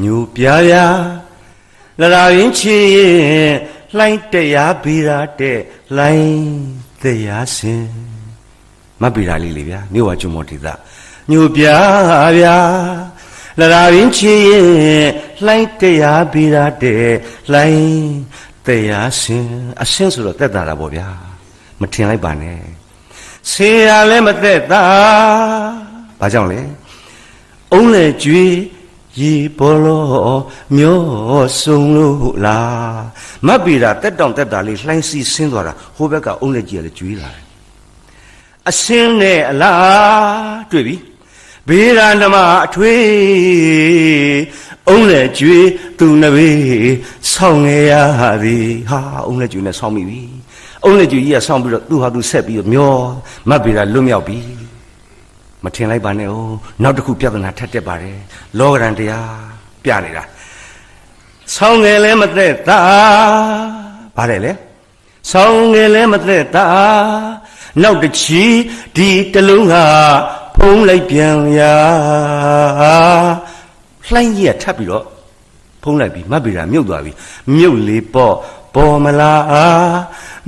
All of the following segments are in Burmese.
ညူပြားလာရင်းချီရင်လှိုင်းတရားပြီးတာတဲ့လှိုင်းတရားစင်မတ်ပြီးတာလေးလေဗျာမြို့ဝကျွမောဒေသညူပြားဗျာလာရင်းချီရင်လှိုင်းတရားပြီးတာတဲ့လှိုင်းတရားစင်အစင်ဆိုတော့တက်တာပေါ့ဗျာမထင်လိုက်ပါနဲ့ဆေးရလည်းမသက်တာဘာကြောင့်လဲအုံးလေကျွေးရေဘောလောမျိုးစုံလို့လားမတ်ပြီတာတက်တောင်တက်တာလေးလှိုင်းစီဆင်းသွားတာဟိုဘက်ကအုံးလက်ကြီးကလည်းကျွေးလာတယ်အစင်းနဲ့အလားတွေ့ပြီဘေးရာဓမ္မအထွေးအုံးလက်ကျွေးသူနဘေးဆောင်းငယ်ရသည်ဟာအုံးလက်ကျွေးနဲ့ဆောင်းမိပြီအုံးလက်ကျွေးကြီးကဆောင်းပြီးတော့သူ့ဟာသူဆက်ပြီးတော့မျောမတ်ပြီတာလွတ်မြောက်ပြီမထင်လိုက်ပါနဲ့哦နောက်တစ်ခုပြဿနာထပ်တက်ပါတယ်လောကရန်တရားပြနေတာဆောင်းငယ်လဲမသက်တာဗါတယ်လေဆောင်းငယ်လဲမသက်တာနောက်တစ်ချီဒီတလုံးကဖုံးလိုက်ပြန်ရာလှိုင်းကြီးကထပ်ပြီးတော့ဖုံးလိုက်ပြီးမတ်ဗီရာမြုပ်သွားပြီမြုပ်လေပေါ့ပေါ်မလား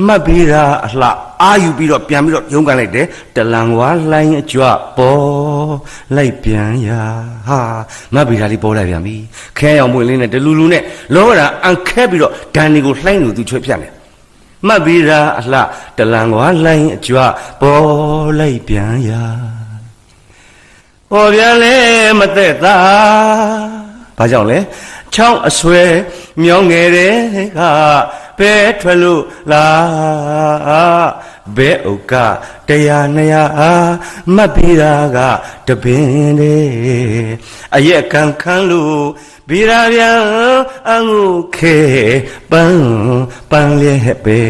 မတ်ဗီရာအလှအာယူပြီးတော့ပြန်ပြီးတော့ရုံးကန်လိုက်တယ်တလံဝါလှိုင်းအကြွပေါ်လိုက်ပြန်ရာဟာမတ်ဗီရာလေးပေါ်လိုက်ပြန်ပြီခဲအောင်မွေလေးနဲ့တလူလူနဲ့လောကရန်အန်ခဲပြီးတော့ဒန်တွေကိုလှိုင်းလို့သူချွတ်ဖြတ်နေမတ်ဗီရာအလှတလံဝါလှိုင်းအကြွပေါ်လိုက်ပြန်ရာပေါ်ပြန်လဲမသက်တာဘာကြောင့်လဲချောင်းအဆွဲမြောင်းငယ်တဲ့ကဘဲထွက်လို့လားဘဲဥကတရား200မတ်ပြီးတာကတပင်လေအရက်ကန်ခန်းလို့ဘီရာပြန်အငုခဲပန်းလျက်ပဲ